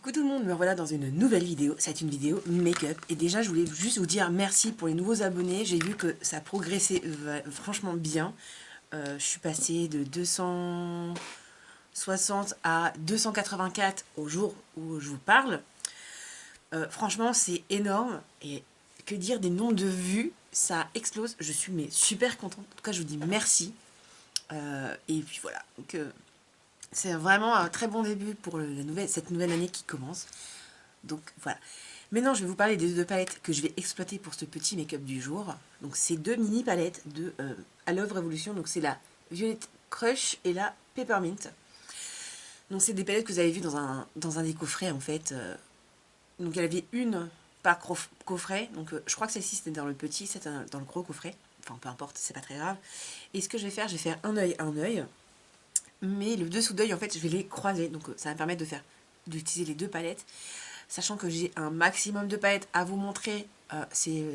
Coucou tout le monde, me revoilà dans une nouvelle vidéo. C'est une vidéo make-up. Et déjà, je voulais juste vous dire merci pour les nouveaux abonnés. J'ai vu que ça progressait franchement bien. Je suis passée de 260 à 284 au jour où je vous parle. Franchement, c'est énorme. Et que dire des nombres de vues, ça explose. Je suis super contente. En tout cas, je vous dis merci. Et puis voilà. Donc, c'est vraiment un très bon début pour cette nouvelle année qui commence. Donc voilà. Maintenant, je vais vous parler des deux palettes que je vais exploiter pour ce petit make-up du jour. Donc c'est deux mini palettes de I Love Revolution. Donc c'est la Violet Crush et la Peppermint. Donc c'est des palettes que vous avez vues dans un des coffrets en fait. Donc elle avait une par coffret. Donc je crois que celle-ci c'était dans le petit, c'était dans le gros coffret. Enfin peu importe, c'est pas très grave. Et ce que je vais faire un œil. Mais le dessous d'œil en fait je vais les croiser. Donc ça va me permettre d'utiliser les deux palettes. Sachant que j'ai un maximum de palettes à vous montrer, c'est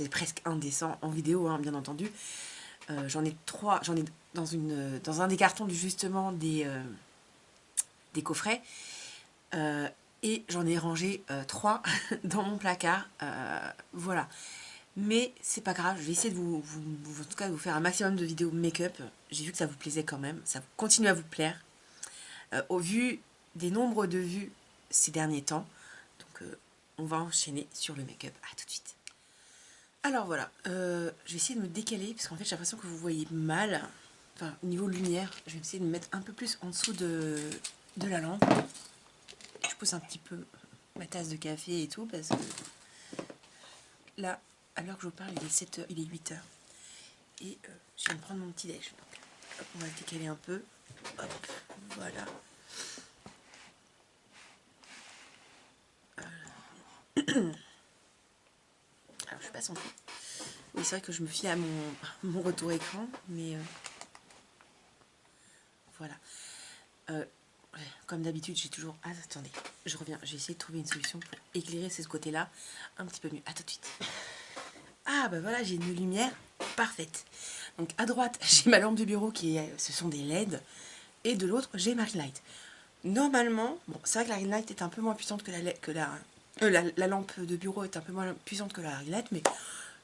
presque indécent en vidéo, hein, bien entendu. J'en ai trois, j'en ai dans un des cartons justement des coffrets. Et j'en ai rangé 3 dans mon placard. Voilà. Mais c'est pas grave, je vais essayer de en tout cas, de vous faire un maximum de vidéos make-up. J'ai vu que ça vous plaisait quand même, ça continue à vous plaire. Au vu des nombres de vues ces derniers temps. Donc on va enchaîner sur le make-up. À tout de suite. Alors voilà, je vais essayer de me décaler parce qu'en fait j'ai l'impression que vous voyez mal. Enfin au niveau lumière, je vais essayer de me mettre un peu plus en dessous de la lampe. Je pousse un petit peu ma tasse de café et tout parce que là, à l'heure que je vous parle, il est 7h, il est 8h. Et je viens de prendre mon petit déj. Donc hop, on va le décaler un peu. Hop, voilà. Alors je suis pas centrée. Oui, c'est vrai que je me fie à mon retour écran, mais voilà. Comme d'habitude, j'ai toujours... Ah, attendez, je reviens. J'ai essayé de trouver une solution pour éclairer ce côté-là un petit peu mieux. À tout de suite. Ah, bah voilà, j'ai une lumière parfaite. Donc à droite, j'ai ma lampe de bureau ce sont des LED. Et de l'autre, j'ai ma ring light. Normalement, bon, c'est vrai que la ring light est un peu moins puissante que la lampe de bureau est un peu moins puissante que la ring light, mais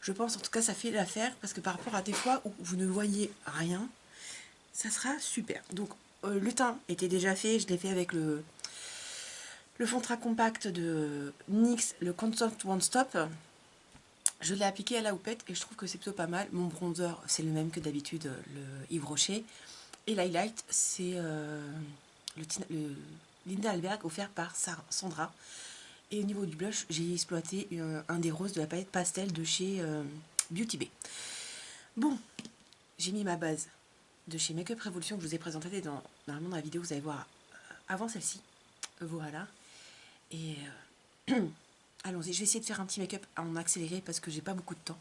je pense en tout cas ça fait l'affaire parce que par rapport à des fois où vous ne voyez rien, ça sera super. Donc le teint était déjà fait, je l'ai fait avec le fond de teint compact de NYX, le Contact One Stop. Je l'ai appliqué à la houppette et je trouve que c'est plutôt pas mal. Mon bronzer, c'est le même que d'habitude, le Yves Rocher. Et l'highlight, c'est le Linda Alberg offert par Sandra. Et au niveau du blush, j'ai exploité un des roses de la palette pastel de chez Beauty Bay. Bon, j'ai mis ma base de chez Make Up Revolution que je vous ai présenté normalement dans la vidéo, vous allez voir avant celle-ci. Voilà. Et allons-y, je vais essayer de faire un petit make-up en accéléré parce que j'ai pas beaucoup de temps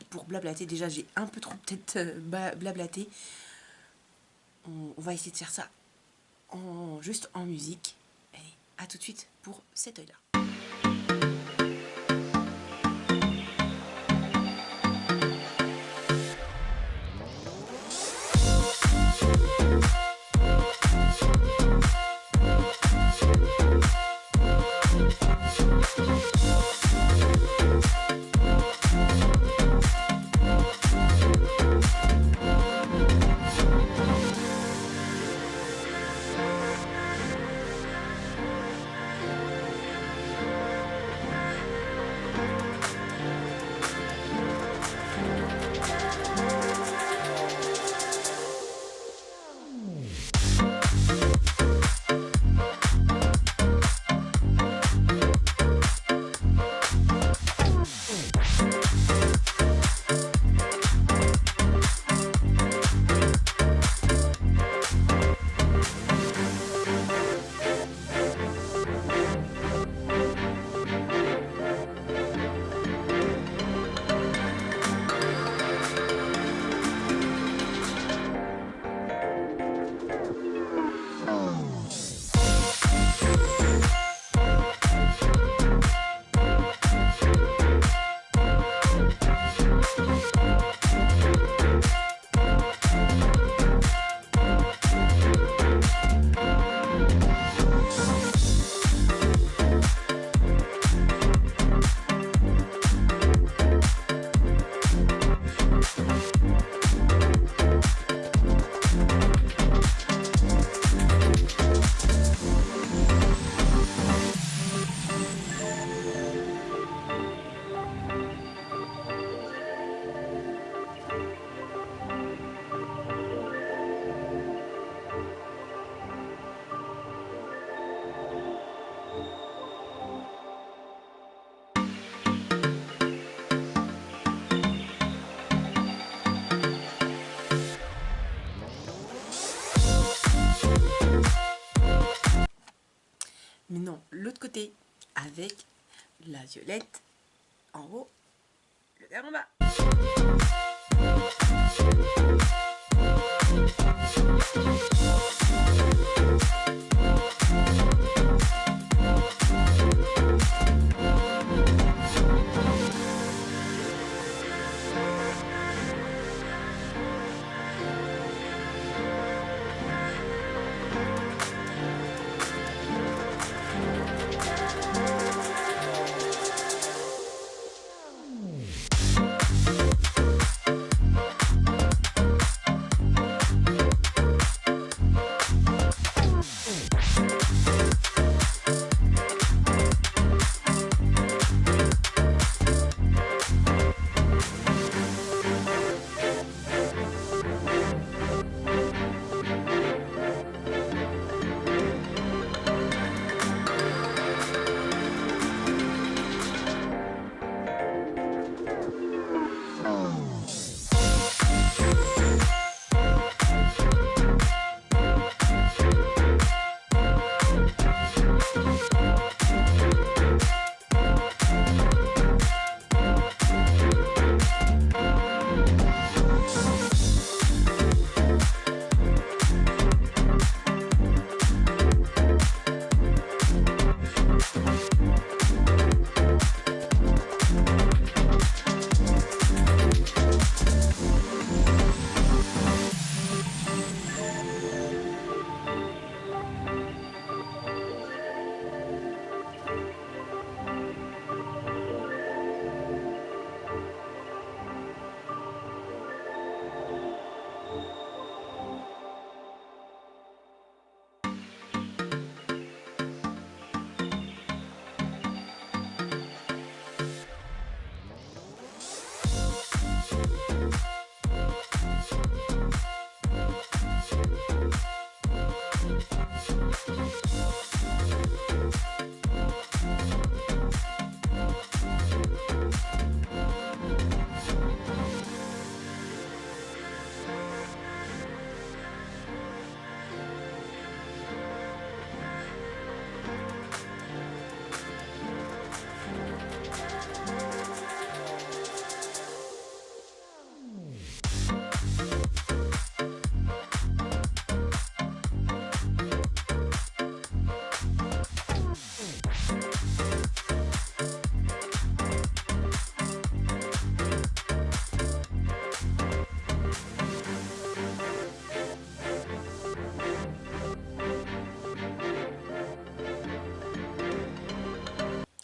pour blablater. Déjà, j'ai un peu trop peut-être blablaté. On va essayer de faire ça juste en musique. Allez, à tout de suite pour cet œil-là. l'autre côté, avec la violette en haut, le vert en bas.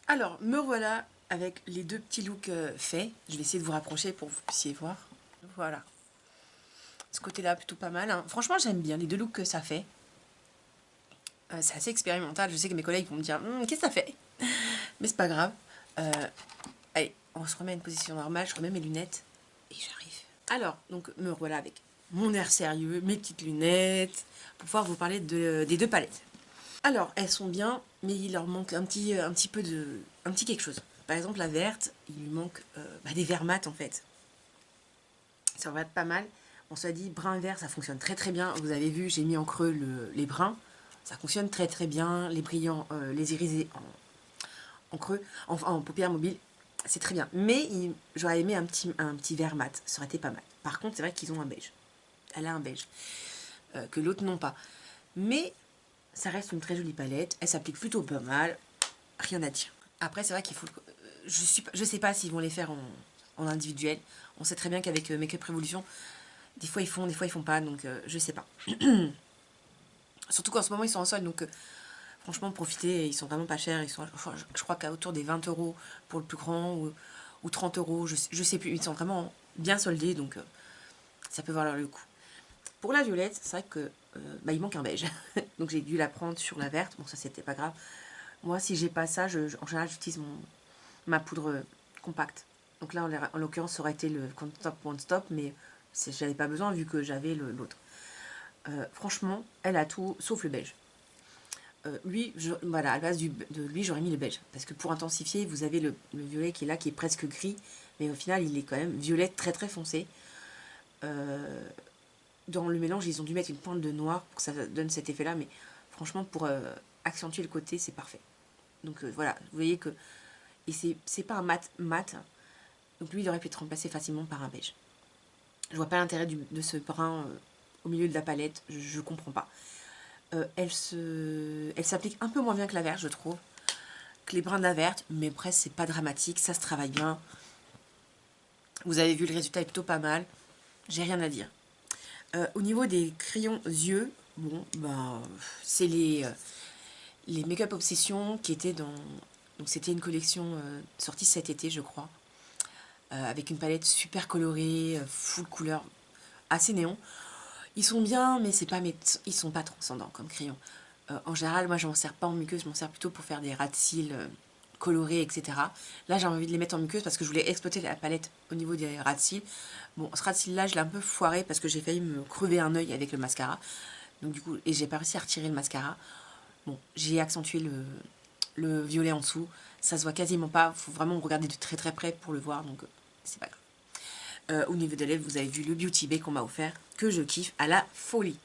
Alors, me voilà avec les deux petits looks faits. Je vais essayer de vous rapprocher pour que vous puissiez voir. Voilà. Ce côté-là, plutôt pas mal, hein. Franchement, j'aime bien les deux looks que ça fait. C'est assez expérimental. Je sais que mes collègues vont me dire qu'est-ce que ça fait? Mais c'est pas grave. Allez, on se remet à une position normale. Je remets mes lunettes et j'arrive. Alors, donc, me voilà avec mon air sérieux, mes petites lunettes, pour pouvoir vous parler des deux palettes. Alors, elles sont bien, mais il leur manque un petit quelque chose. Par exemple, la verte, il lui manque des verts mat en fait. Ça va être pas mal. On s'est dit brun-vert, ça fonctionne très très bien. Vous avez vu, j'ai mis en creux les bruns. Ça fonctionne très très bien. Les brillants, les irisés en creux, en paupières mobiles, c'est très bien. Mais j'aurais aimé un petit vert mat, ça aurait été pas mal. Par contre, c'est vrai qu'ils ont un beige. Elle a un beige, que l'autre non pas. Mais ça reste une très jolie palette, elle s'applique plutôt pas mal, rien à dire. Après, c'est vrai qu'il faut... Je sais pas s'ils vont les faire en individuel. On sait très bien qu'avec Make Up Revolution, des fois ils font pas, donc je sais pas. Surtout qu'en ce moment ils sont en solde, donc franchement profitez, ils sont vraiment pas chers. Ils sont, je crois qu'à autour des 20 € pour le plus grand, ou 30 €, je sais plus. Ils sont vraiment bien soldés, donc ça peut valoir le coup. Pour la violette, c'est vrai que il manque un beige. Donc j'ai dû la prendre sur la verte. Bon, ça c'était pas grave. Moi, si j'ai pas ça, en général, j'utilise ma poudre compacte. Donc là, en l'occurrence, ça aurait été le Stop One Stop, mais j'avais pas besoin vu que j'avais l'autre. Franchement, elle a tout sauf le beige. Lui, voilà, à la base de lui, j'aurais mis le beige. Parce que pour intensifier, vous avez le violet qui est là, qui est presque gris. Mais au final, il est quand même violet très très foncé. Dans le mélange, ils ont dû mettre une pointe de noir pour que ça donne cet effet-là. Mais franchement, pour accentuer le côté, c'est parfait. Donc voilà, vous voyez que... Et c'est pas un mat. Donc lui, il aurait pu être remplacé facilement par un beige. Je vois pas l'intérêt de ce brun au milieu de la palette, je comprends pas. Elle s'applique un peu moins bien que la verte, je trouve. Que les brins de la verte, mais après, c'est pas dramatique, ça se travaille bien. Vous avez vu, le résultat est plutôt pas mal. J'ai rien à dire. Au niveau des crayons yeux, bon, ben, c'est les Make-up Obsession qui étaient dans... Donc c'était une collection sortie cet été, je crois. Avec une palette super colorée, full couleur, assez néon. Ils sont bien, mais c'est pas ils sont pas transcendants comme crayons. En général, moi je m'en sers pas en muqueuse, je m'en sers plutôt pour faire des ras de cils colorés, etc. Là j'ai envie de les mettre en muqueuse parce que je voulais exploiter la palette au niveau des ras de cils. Bon, ce ras de cils là, je l'ai un peu foiré parce que j'ai failli me crever un œil avec le mascara. Donc du coup, et j'ai pas réussi à retirer le mascara. Bon, j'ai accentué le violet en dessous. Ça se voit quasiment pas, faut vraiment regarder de très très près pour le voir, donc c'est pas grave. Au niveau des lèvres, vous avez vu le Beauty Bay qu'on m'a offert, que je kiffe à la folie.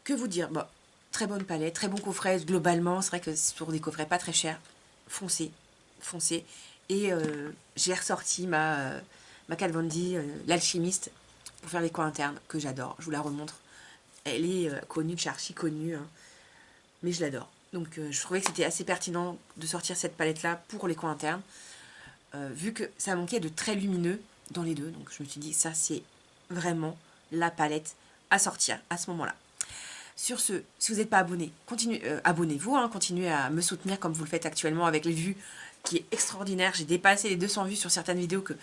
Que vous dire, bon, très bonne palette, très bon coffret, globalement, c'est vrai que c'est pour des coffrets pas très chers, foncez. Et j'ai ressorti ma Kat Von D, l'alchimiste, pour faire les coins internes, que j'adore, je vous la remontre. Elle est connue, archi connue, hein, mais je l'adore. Donc je trouvais que c'était assez pertinent de sortir cette palette-là pour les coins internes, vu que ça manquait de très lumineux dans les deux. Donc je me suis dit, ça c'est vraiment la palette à sortir à ce moment-là. Sur ce, si vous n'êtes pas abonné, abonnez-vous, hein, continuez à me soutenir comme vous le faites actuellement avec les vues qui est extraordinaire. J'ai dépassé les 200 vues sur certaines vidéos que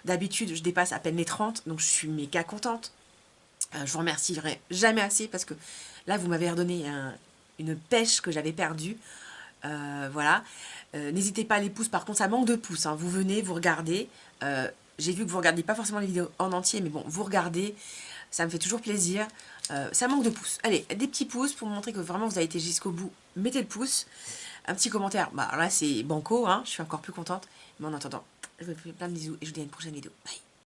d'habitude je dépasse à peine les 30, donc je suis méga contente. Je vous remercierai jamais assez parce que là vous m'avez redonné une pêche que j'avais perdue. Voilà. N'hésitez pas à les pouces, par contre ça manque de pouces, hein. Vous venez, vous regardez. J'ai vu que vous regardiez pas forcément les vidéos en entier, mais bon, vous regardez. Ça me fait toujours plaisir. Ça manque de pouces. Allez, des petits pouces pour montrer que vraiment vous avez été jusqu'au bout. Mettez le pouce. Un petit commentaire. Bah là c'est banco, hein. Je suis encore plus contente. Mais en attendant, je vous fais plein de bisous et je vous dis à une prochaine vidéo. Bye.